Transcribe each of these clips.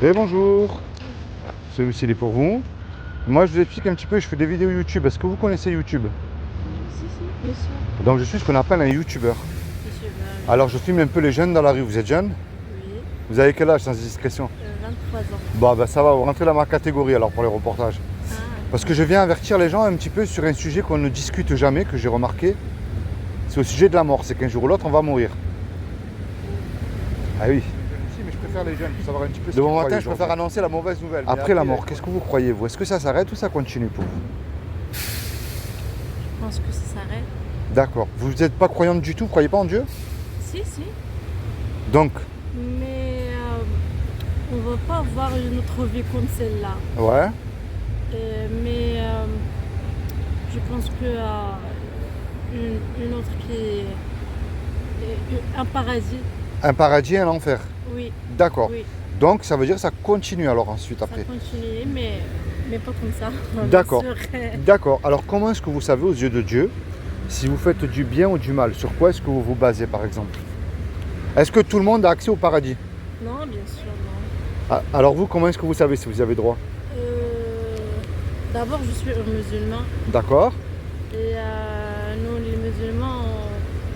Et bonjour, celui-ci est pour vous. Moi je vous explique un petit peu, je fais des vidéos YouTube. Est-ce que vous connaissez YouTube? Si, bien sûr. Donc je suis ce qu'on appelle un YouTuber. Monsieur, Alors je filme un peu les jeunes dans la rue. Vous êtes jeune? oui, Vous avez quel âge sans discrétion? 23 ans. Bon ben ça va, vous rentrez dans ma catégorie alors pour les reportages. Ah, Parce que je viens avertir les gens un petit peu sur un sujet qu'on ne discute jamais, que j'ai remarqué. C'est au sujet de la mort, c'est qu'un jour ou l'autre on va mourir. Ah oui. Si, mais je préfère les jeunes pour savoir un petit peu. De bon matin, je préfère annoncer la mauvaise nouvelle. Après la mort, qu'est-ce que vous croyez vous? Est-ce que ça s'arrête ou ça continue pour vous? je pense que ça s'arrête. D'accord. Vous n'êtes pas croyante du tout, vous croyez pas en Dieu? Si. Donc, Mais on ne va pas avoir une autre vie comme celle-là. ouais. Mais je pense que une autre qui est un paradis. Un paradis et un enfer. Oui, D'accord. oui. Donc ça veut dire que ça continue alors ensuite Ça après. continue, mais pas comme ça. D'accord. Bien sûr. D'accord. Alors comment est-ce que vous savez aux yeux de Dieu si vous faites du bien ou du mal? Sur quoi est-ce que vous vous basez par exemple? Est-ce que tout le monde a accès au paradis? Non, bien sûr, non. Ah, alors vous, comment est-ce que vous savez si vous avez droit? D'abord, je suis un musulman. D'accord. Et nous, les musulmans,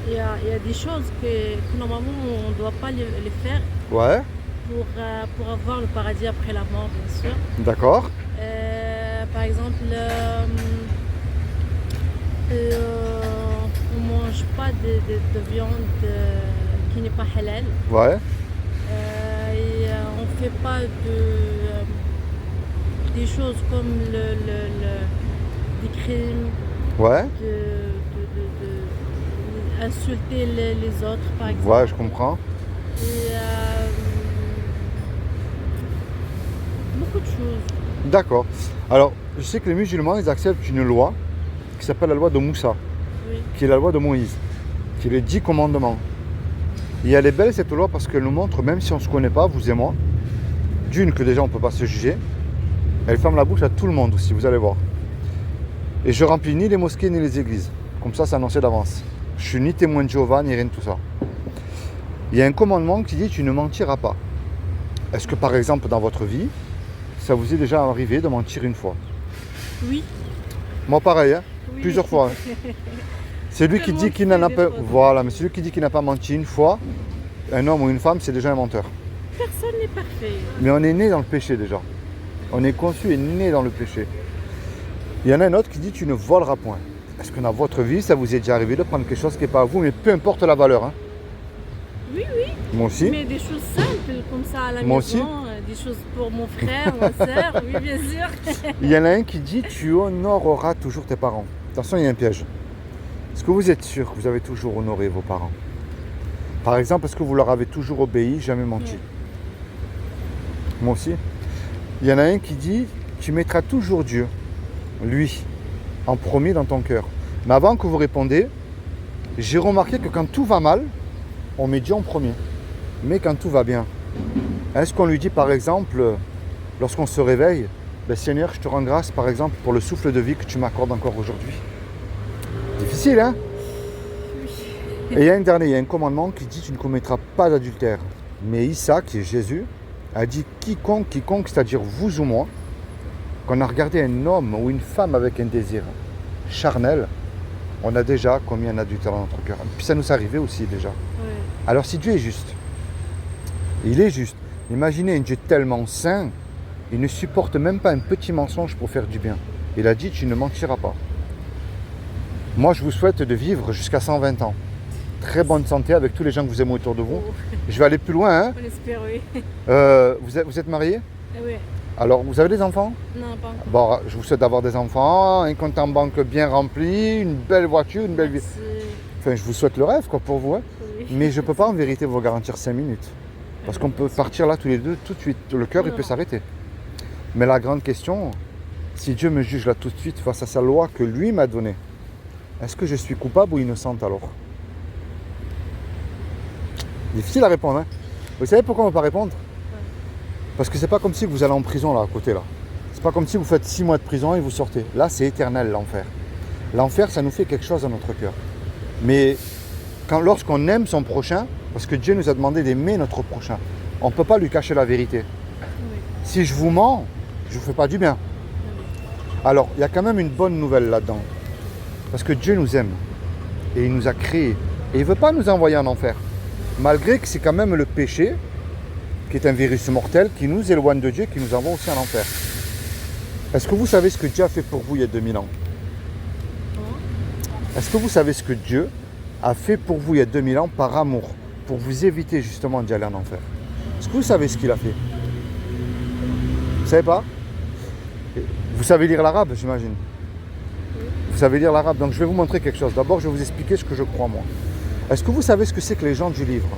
il y a des choses que normalement on ne doit pas les faire Ouais. pour avoir le paradis après la mort, bien sûr. D'accord. Par exemple, on ne mange pas de viande qui n'est pas halal. Ouais. Et on ne fait pas des choses comme des crimes. Ouais. Insulter les autres, par exemple. Ouais, je comprends. Et beaucoup de choses. D'accord. Alors, je sais que les musulmans, ils acceptent une loi qui s'appelle la loi de Moussa, Oui, qui est la loi de Moïse, qui est les 10 commandements. Et elle est belle cette loi parce qu'elle nous montre, même si on ne se connaît pas, vous et moi, d'une que déjà on ne peut pas se juger, elle ferme la bouche à tout le monde aussi, vous allez voir. Et je remplis ni les mosquées ni les églises. Comme ça, c'est annoncé d'avance. Je suis ni témoin de Jéhovah, ni rien de tout ça. Il y a un commandement qui dit tu ne mentiras pas. Est-ce que par exemple dans votre vie, ça vous est déjà arrivé de mentir une fois? oui, Moi pareil, hein, oui. plusieurs fois. Hein. C'est lui qui dit qu'il n'en a pas. Voilà, mais celui qui dit qu'il n'a pas menti une fois, un homme ou une femme, c'est déjà un menteur. Personne n'est parfait. Mais on est né dans le péché déjà. On est conçu et né dans le péché. Il y en a un autre qui dit tu ne voleras point. Est-ce que dans votre vie, ça vous est déjà arrivé de prendre quelque chose qui n'est pas à vous, mais peu importe la valeur, hein? Oui. Moi aussi. Mais des choses simples comme ça à la Moi maison, des choses pour mon frère, ma soeur, oui, bien sûr. Il y en a un qui dit tu honoreras toujours tes parents. Attention, il y a un piège. Est-ce que vous êtes sûr que vous avez toujours honoré vos parents? Par exemple, est-ce que vous leur avez toujours obéi, jamais menti? Oui. Moi aussi. Il y en a un qui dit tu mettras toujours Dieu, lui, en premier dans ton cœur. Mais avant que vous répondez, j'ai remarqué que quand tout va mal, on met Dieu en premier. Mais quand tout va bien, est-ce qu'on lui dit par exemple, lorsqu'on se réveille, ben, Seigneur, je te rends grâce par exemple pour le souffle de vie que tu m'accordes encore aujourd'hui? Difficile, hein? Oui. Et il y a un dernier, il y a un commandement qui dit tu ne commettras pas d'adultère. Mais Issa, qui est Jésus, a dit quiconque, c'est-à-dire vous ou moi, qu'on a regardé un homme ou une femme avec un désir charnel, on a déjà commis un adultère dans notre cœur. Puis ça nous est arrivé aussi déjà. Oui. Alors si Dieu est juste, il est juste. Imaginez un Dieu tellement saint, il ne supporte même pas un petit mensonge pour faire du bien. Il a dit tu ne mentiras pas. Moi je vous souhaite de vivre jusqu'à 120 ans. Très bonne santé avec tous les gens que vous aimez autour de vous. Oh. Je vais aller plus loin. Hein. On espère, oui. Vous êtes mariés? Oui. Alors vous avez des enfants? Non, pas encore. Bon, je vous souhaite d'avoir des enfants, un compte en banque bien rempli, une belle voiture, une belle vie. Merci. Enfin, je vous souhaite le rêve quoi, pour vous. Hein. Oui. Mais je ne peux pas en vérité vous garantir 5 minutes. Parce qu'on peut partir là tous les deux tout de suite. Le cœur, il peut s'arrêter. Mais la grande question, si Dieu me juge là tout de suite face à sa loi que lui m'a donnée, est-ce que je suis coupable ou innocente alors? Difficile à répondre. Hein. Vous savez pourquoi on ne peut pas répondre? Parce que c'est pas comme si vous allez en prison là à côté là. C'est pas comme si vous faites 6 mois de prison et vous sortez. Là, c'est éternel l'enfer. L'enfer, ça nous fait quelque chose dans notre cœur. Mais lorsqu'on aime son prochain, parce que Dieu nous a demandé d'aimer notre prochain, on ne peut pas lui cacher la vérité. Oui. Si je vous mens, je ne vous fais pas du bien. Alors, il y a quand même une bonne nouvelle là-dedans. Parce que Dieu nous aime. Et il nous a créés. Et il ne veut pas nous envoyer en enfer. Malgré que c'est quand même le péché, qui est un virus mortel, qui nous éloigne de Dieu, qui nous envoie aussi en enfer. Est-ce que vous savez ce que Dieu a fait pour vous il y a 2000 ans? Est-ce que vous savez ce que Dieu a fait pour vous il y a 2000 ans par amour, pour vous éviter justement d'y aller en enfer? Est-ce que vous savez ce qu'il a fait? Vous ne savez pas? Vous savez lire l'arabe, j'imagine. Vous savez lire l'arabe, donc je vais vous montrer quelque chose. D'abord, je vais vous expliquer ce que je crois moi. Est-ce que vous savez ce que c'est que les gens du livre?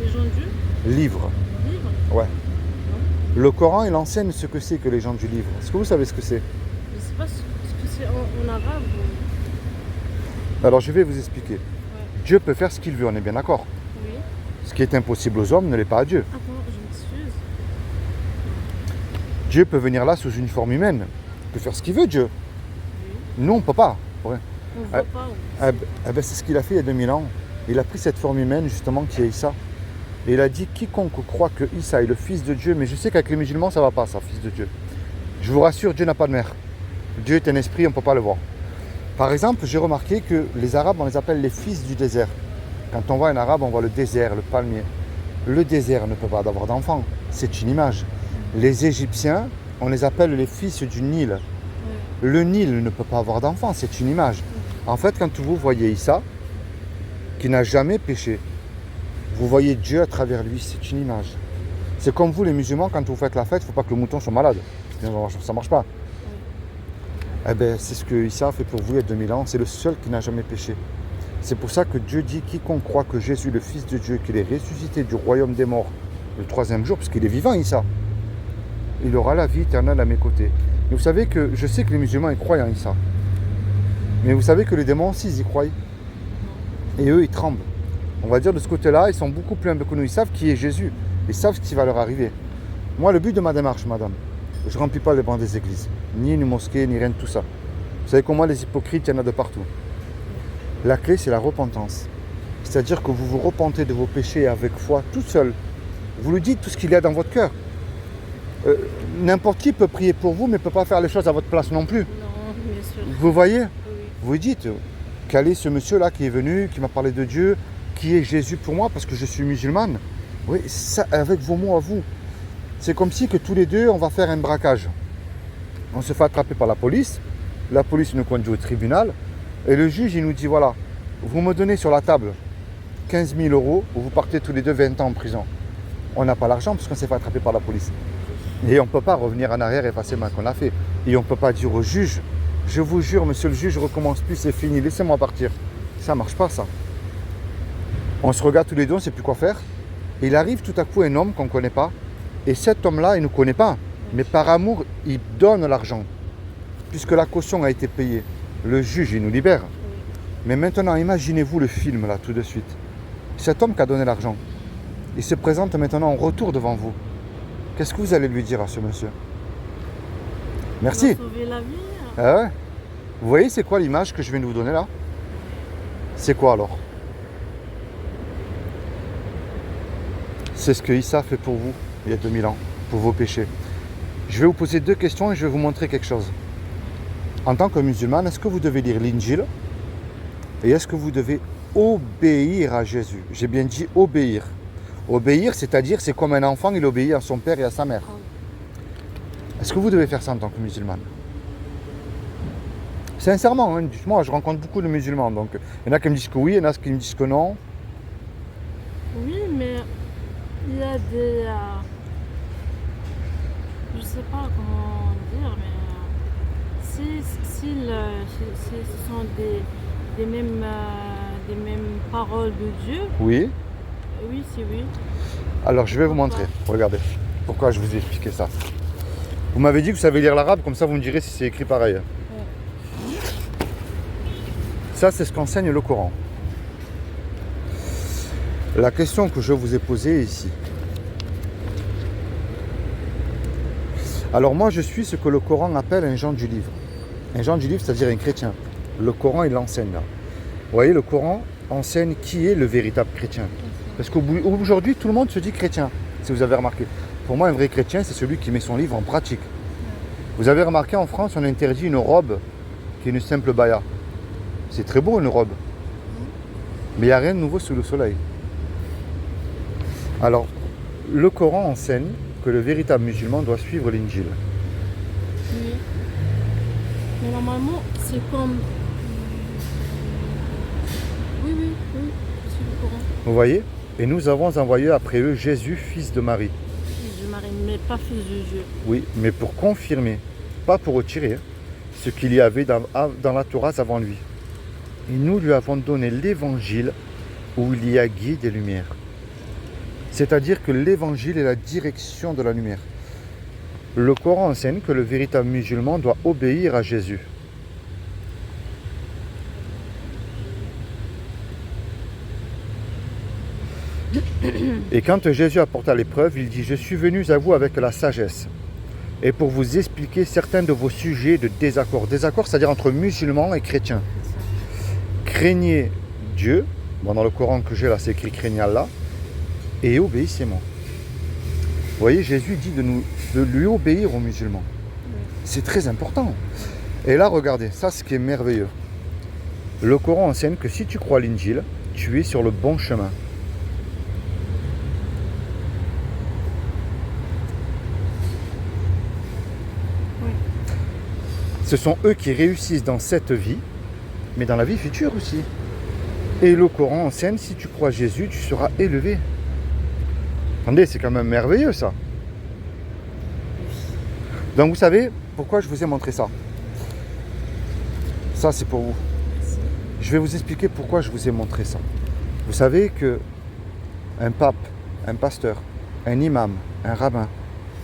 Les gens du Livre. livre? Ouais. Le Coran, il enseigne ce que c'est que les gens du livre. Est-ce que vous savez ce que c'est? Je sais pas ce que c'est en arabe. Alors, je vais vous expliquer. Dieu peut faire ce qu'il veut, on est bien d'accord. Oui. Ce qui est impossible aux hommes ne l'est pas à Dieu. Attends, je m'excuse. Dieu peut venir là sous une forme humaine. Il peut faire ce qu'il veut, Dieu. Oui. Nous, on ne peut pas. Ouais. On ne voit pas. Ben, c'est ce qu'il a fait il y a 2000 ans. Il a pris cette forme humaine, justement, qui est Issa. Et il a dit, quiconque croit que Issa est le fils de Dieu, mais je sais qu'avec les musulmans, ça ne va pas, ça, fils de Dieu. Je vous rassure, Dieu n'a pas de mère. Dieu est un esprit, on ne peut pas le voir. Par exemple, j'ai remarqué que les Arabes, on les appelle les fils du désert. Quand on voit un Arabe, on voit le désert, le palmier. Le désert ne peut pas avoir d'enfants, c'est une image. Les Égyptiens, on les appelle les fils du Nil. Le Nil ne peut pas avoir d'enfants, c'est une image. En fait, quand vous voyez Issa, qui n'a jamais péché, vous voyez Dieu à travers lui, c'est une image. C'est comme vous les musulmans, quand vous faites la fête, il ne faut pas que le mouton soit malade. Ça ne marche pas. Eh bien, c'est ce que Issa a fait pour vous il y a 2000 ans, c'est le seul qui n'a jamais péché. C'est pour ça que Dieu dit, quiconque croit que Jésus, le Fils de Dieu, qu'il est ressuscité du royaume des morts le 3e jour, parce qu'il est vivant Issa, il aura la vie éternelle à mes côtés. Et vous savez que, je sais que les musulmans ils croient en Issa, mais vous savez que les démons aussi ils y croient. Et eux ils tremblent. On va dire de ce côté-là, ils sont beaucoup plus humbles que nous, ils savent qui est Jésus, ils savent ce qui va leur arriver. Moi le but de ma démarche, madame, je ne remplis pas les bancs des églises, ni une mosquée, ni rien de tout ça. Vous savez comment les hypocrites, il y en a de partout. La clé, c'est la repentance. C'est-à-dire que vous vous repentez de vos péchés avec foi, tout seul. Vous lui dites tout ce qu'il y a dans votre cœur. N'importe qui peut prier pour vous, mais ne peut pas faire les choses à votre place non plus. Non, bien sûr. Vous voyez? Oui. Vous lui dites, quel est ce monsieur-là qui est venu, qui m'a parlé de Dieu, qui est Jésus pour moi, parce que je suis musulmane. Oui, ça, avec vos mots à vous. C'est comme si que tous les deux, on va faire un braquage. On se fait attraper par la police nous conduit au tribunal, et le juge, il nous dit, voilà, vous me donnez sur la table 15 000 € ou vous partez tous les deux 20 ans en prison. On n'a pas l'argent parce qu'on s'est fait attraper par la police. Et on ne peut pas revenir en arrière et effacer mal qu'on a fait. Et on ne peut pas dire au juge, je vous jure, monsieur le juge, je ne recommence plus, c'est fini, laissez-moi partir. Ça ne marche pas, ça. On se regarde tous les deux, on ne sait plus quoi faire. Et il arrive tout à coup un homme qu'on ne connaît pas. Et cet homme-là, il ne nous connaît pas. Mais par amour, il donne l'argent. Puisque la caution a été payée. Le juge, il nous libère. Mais maintenant, imaginez-vous le film, là, tout de suite. Cet homme qui a donné l'argent, il se présente maintenant en retour devant vous. Qu'est-ce que vous allez lui dire à ce monsieur? Merci. Il a sauvé la vie. Ah ouais. Vous voyez, c'est quoi l'image que je viens de vous donner là? C'est quoi alors? C'est ce que Issa fait pour vous il y a 2000 ans, pour vos péchés. Je vais vous poser 2 questions et je vais vous montrer quelque chose. En tant que musulman, est-ce que vous devez lire l'Injil? Et est-ce que vous devez obéir à Jésus? J'ai bien dit obéir. Obéir, c'est-à-dire, c'est comme un enfant, il obéit à son père et à sa mère. Est-ce que vous devez faire ça en tant que musulman? Sincèrement, hein, moi je rencontre beaucoup de musulmans, donc il y en a qui me disent que oui, il y en a qui me disent que non. Oui, mais il y a des... je sais pas comment dire, mais si ce sont des mêmes paroles de Dieu, Oui. oui, c'est oui. Alors je vais vous montrer, regardez, pourquoi je vous ai expliqué ça. Vous m'avez dit que vous savez lire l'arabe, comme ça vous me direz si c'est écrit pareil. Ça, c'est ce qu'enseigne le Coran. La question que je vous ai posée ici. Alors moi, je suis ce que le Coran appelle un gens du livre. Un gens du livre, c'est-à-dire un chrétien. Le Coran, il l'enseigne là. Vous voyez, le Coran enseigne qui est le véritable chrétien. Parce qu'aujourd'hui, tout le monde se dit chrétien, si vous avez remarqué. Pour moi, un vrai chrétien, c'est celui qui met son livre en pratique. Vous avez remarqué, en France, on interdit une robe qui est une simple baya. C'est très beau, une robe. Mais il n'y a rien de nouveau sous le soleil. Alors, le Coran enseigne que le véritable musulman doit suivre l'Injil. Oui. Mais normalement, c'est comme. Oui, oui, oui, c'est le Coran. Vous voyez? Et nous avons envoyé après eux Jésus, fils de Marie. Fils de Marie, mais pas fils de Dieu. Oui, mais pour confirmer, pas pour retirer, ce qu'il y avait dans la Torah avant lui. Et nous lui avons donné l'évangile où il y a guide et lumière. C'est-à-dire que l'évangile est la direction de la lumière. Le Coran enseigne que le véritable musulman doit obéir à Jésus. Et quand Jésus apporta l'épreuve, il dit « Je suis venu à vous avec la sagesse et pour vous expliquer certains de vos sujets de désaccord. » Désaccord, c'est-à-dire entre musulmans et chrétiens. Craignez Dieu. Bon, dans le Coran que j'ai là, c'est écrit « Craignez Allah » et obéissez-moi. Vous voyez, Jésus dit de lui obéir aux musulmans. C'est très important. Et là, regardez, ça, ce qui est merveilleux. Le Coran enseigne que si tu crois l'Injil, tu es sur le bon chemin. Ce sont eux qui réussissent dans cette vie, mais dans la vie future aussi. Et le Coran enseigne, si tu crois Jésus, tu seras élevé. Attendez, c'est quand même merveilleux ça. Donc vous savez pourquoi je vous ai montré ça. Ça c'est pour vous. Je vais vous expliquer pourquoi je vous ai montré ça. Vous savez que un pape, un pasteur, un imam, un rabbin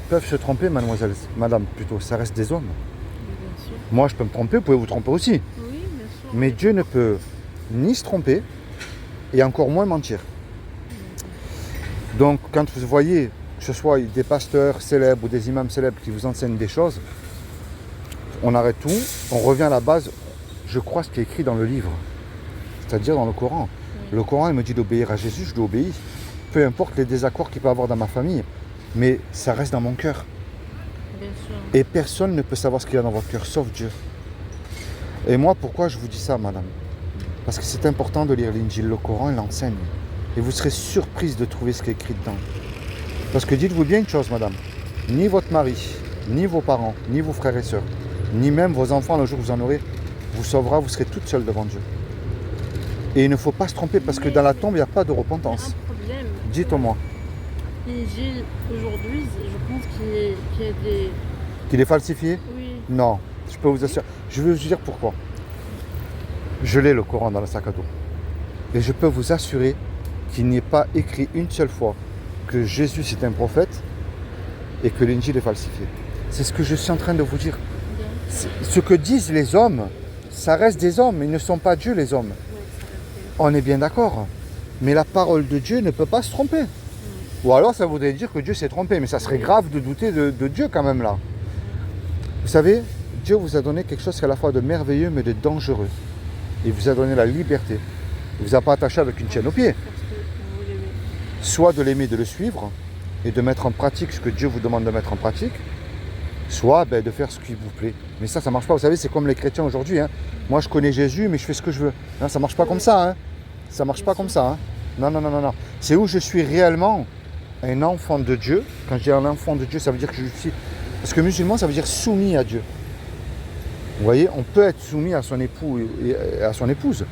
peuvent se tromper, mademoiselle, madame plutôt, ça reste des hommes. Bien sûr. Moi je peux me tromper, vous pouvez vous tromper aussi. Oui, bien sûr. Mais Dieu ne peut ni se tromper et encore moins mentir. Donc quand vous voyez, que ce soit des pasteurs célèbres ou des imams célèbres qui vous enseignent des choses, on arrête tout, on revient à la base, je crois ce qui est écrit dans le livre, c'est-à-dire dans le Coran. Le Coran il me dit d'obéir à Jésus, je lui obéis. Peu importe les désaccords qu'il peut y avoir dans ma famille, mais ça reste dans mon cœur. Bien sûr. Et personne ne peut savoir ce qu'il y a dans votre cœur, sauf Dieu. Et moi, pourquoi je vous dis ça, madame? Parce que c'est important de lire l'Injil, le Coran, il l'enseigne. Et vous serez surprise de trouver ce qui est écrit dedans. Parce que dites-vous bien une chose, madame. Ni votre mari, ni vos parents, ni vos frères et sœurs, ni même vos enfants, le jour où vous en aurez, vous sauvera, vous serez toute seule devant Dieu. Et il ne faut pas se tromper, parce que dans la tombe, il n'y a pas de repentance. Un problème. Dites-moi. L'Injil, aujourd'hui, je pense qu'il y a des. Qu'il est falsifié? Oui. Non, je peux vous assurer. Je vais vous dire pourquoi. Je l'ai le Coran dans le sac à dos. Et je peux vous assurer qu'il n'y ait pas écrit une seule fois que Jésus c'est un prophète et que l'Injil est falsifié. C'est ce que je suis en train de vous dire. Ce que disent les hommes, ça reste des hommes, ils ne sont pas Dieu les hommes. On est bien d'accord. Mais la parole de Dieu ne peut pas se tromper. Ou alors ça voudrait dire que Dieu s'est trompé, mais ça serait grave de douter de Dieu quand même là. Vous savez, Dieu vous a donné quelque chose qui est à la fois de merveilleux mais de dangereux. Il vous a donné la liberté. Il ne vous a pas attaché avec une chaîne au pied. Soit de l'aimer, de le suivre et de mettre en pratique ce que Dieu vous demande de mettre en pratique, soit de faire ce qui vous plaît. Mais ça ne marche pas. Vous savez, c'est comme les chrétiens aujourd'hui. Hein. Moi, je connais Jésus, mais je fais ce que je veux. Non, ça ne marche pas comme ça. Hein. Ça ne marche pas comme ça. Hein. Non, non, non, non, non. C'est où je suis réellement un enfant de Dieu. Quand je dis un enfant de Dieu, ça veut dire que je suis... Parce que musulman, ça veut dire soumis à Dieu. Vous voyez, on peut être soumis à son époux et à son épouse.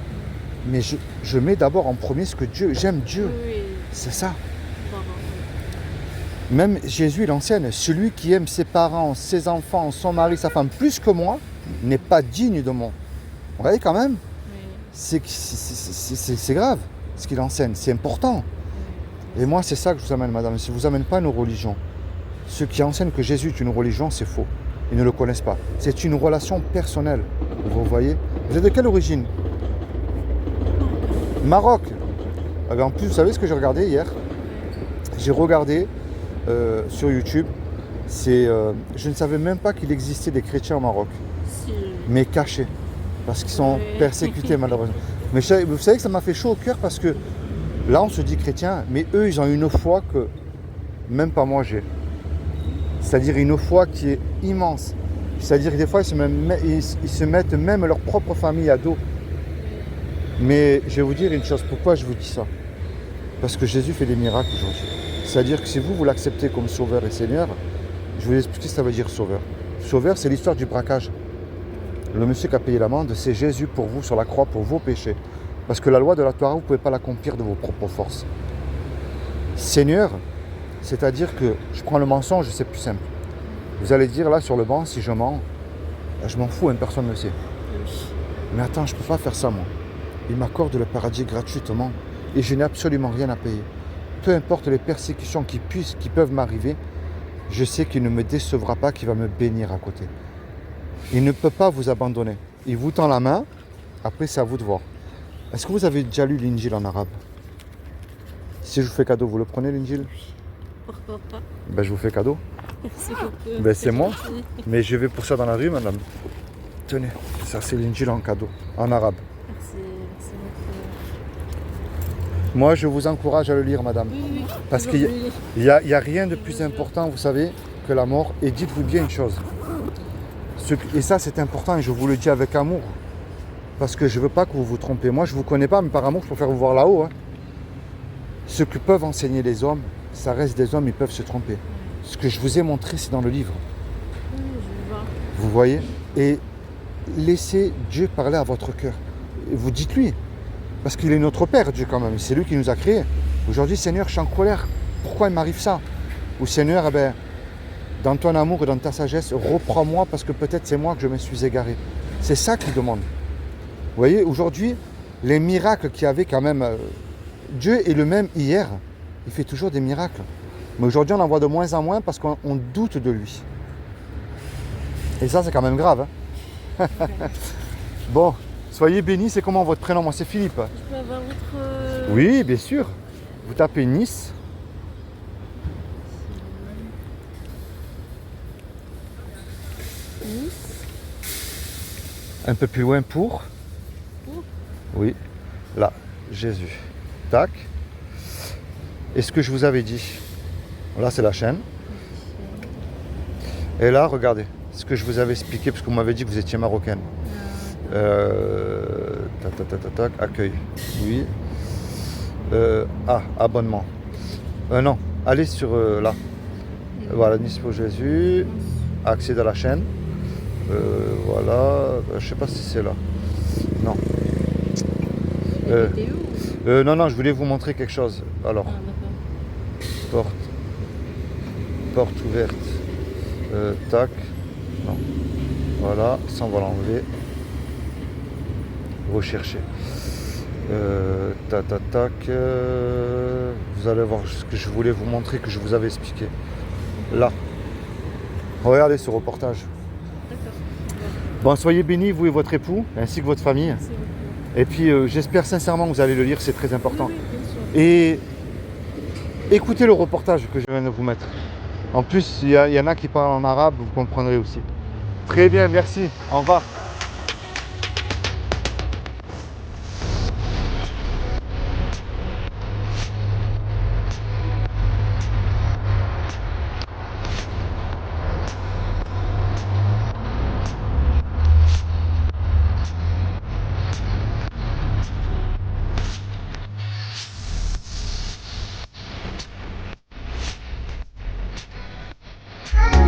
Mais je mets d'abord en premier ce que Dieu... J'aime Dieu. Oui. C'est ça. Même Jésus, il enseigne, celui qui aime ses parents, ses enfants, son mari, sa femme, plus que moi, n'est pas digne de moi. Vous voyez quand même, c'est grave ce qu'il enseigne, c'est important. Et moi, c'est ça que je vous amène, madame. Je ne vous amène pas une religion. Ceux qui enseignent que Jésus est une religion, c'est faux. Ils ne le connaissent pas. C'est une relation personnelle. Vous voyez? Vous êtes de quelle origine? Maroc. En plus, vous savez ce que j'ai regardé hier? J'ai regardé sur YouTube. Je ne savais même pas qu'il existait des chrétiens au Maroc. Si. Mais cachés. Parce qu'ils sont persécutés malheureusement. Mais vous savez que ça m'a fait chaud au cœur parce que là, on se dit chrétien, mais eux, ils ont une foi que même pas moi j'ai. C'est-à-dire une foi qui est immense. C'est-à-dire que des fois, ils se mettent même leur propre famille à dos. Mais je vais vous dire une chose, pourquoi je vous dis ça? Parce que Jésus fait des miracles aujourd'hui. C'est-à-dire que si vous l'acceptez comme sauveur et Seigneur, je vais vous expliquer ce que ça veut dire sauveur. Sauveur, c'est l'histoire du braquage. Le monsieur qui a payé l'amende, c'est Jésus pour vous sur la croix, pour vos péchés. Parce que la loi de la Torah, vous ne pouvez pas l'accomplir de vos propres forces. Seigneur, c'est-à-dire que je prends le mensonge, c'est plus simple. Vous allez dire là sur le banc, si je mens, je m'en fous, personne ne le sait. Mais attends, je ne peux pas faire ça moi. Il m'accorde le paradis gratuitement et je n'ai absolument rien à payer. Peu importe les persécutions qui peuvent m'arriver, je sais qu'il ne me décevra pas, qu'il va me bénir à côté. Il ne peut pas vous abandonner. Il vous tend la main, après c'est à vous de voir. Est-ce que vous avez déjà lu l'Injil en arabe? Si je vous fais cadeau, vous le prenez l'Injil? Pourquoi pas? Ben, je vous fais cadeau. Merci beaucoup. Ben, c'est moi. Mais je vais pour ça dans la rue, madame. Tenez, ça c'est l'Injil en cadeau, en arabe. Merci beaucoup. Moi, je vous encourage à le lire, madame. Oui. Parce qu'il n'y a rien de plus important, vous savez, que la mort. Et dites-vous bien une chose. Et ça, c'est important et je vous le dis avec amour. Parce que je ne veux pas que vous vous trompez. Moi, je ne vous connais pas, mais par amour, je préfère vous voir là-haut. Hein. Ce que peuvent enseigner les hommes, ça reste des hommes, ils peuvent se tromper. Ce que je vous ai montré, c'est dans le livre. Oui, je vois. Vous voyez? Et laissez Dieu parler à votre cœur. Et vous dites-lui. Parce qu'il est notre Père, Dieu, quand même. C'est lui qui nous a créés. Aujourd'hui, Seigneur, je suis en colère. Pourquoi il m'arrive ça? Ou Seigneur, eh ben, dans ton amour et dans ta sagesse, reprends-moi parce que peut-être c'est moi que je me suis égaré. C'est ça qu'il demande. Vous voyez, aujourd'hui, les miracles qu'il y avait quand même, Dieu est le même hier. Il fait toujours des miracles. Mais aujourd'hui, on en voit de moins en moins parce qu'on doute de lui. Et ça, c'est quand même grave. Hein. Bon, soyez bénis. C'est comment votre prénom? Moi, c'est Philippe. Je peux avoir votre... Oui, bien sûr. Vous tapez Nice. Nice. Un peu plus loin pour. Oui, là, Jésus. Tac. Et ce que je vous avais dit. Là, c'est la chaîne. Et là, regardez. Ce que je vous avais expliqué, parce que vous m'avez dit que vous étiez marocaine. Tac, accueil. Oui. Abonnement. Non, allez sur là. Voilà, Nice pour Jésus. Accéder à la chaîne. Voilà. Je sais pas si c'est là. Non. Non, je voulais vous montrer quelque chose. Alors, porte ouverte. Tac. Non. Voilà, ça on va l'enlever. Rechercher. Tac. Vous allez voir ce que je voulais vous montrer, que je vous avais expliqué. Là. Regardez ce reportage. Bon, soyez bénis, vous et votre époux, ainsi que votre famille. Merci beaucoup. Et puis j'espère sincèrement que vous allez le lire, c'est très important. Oui, bien sûr. Et écoutez le reportage que je viens de vous mettre. En plus, il y en a qui parlent en arabe, vous comprendrez aussi. Très bien, merci. Au revoir.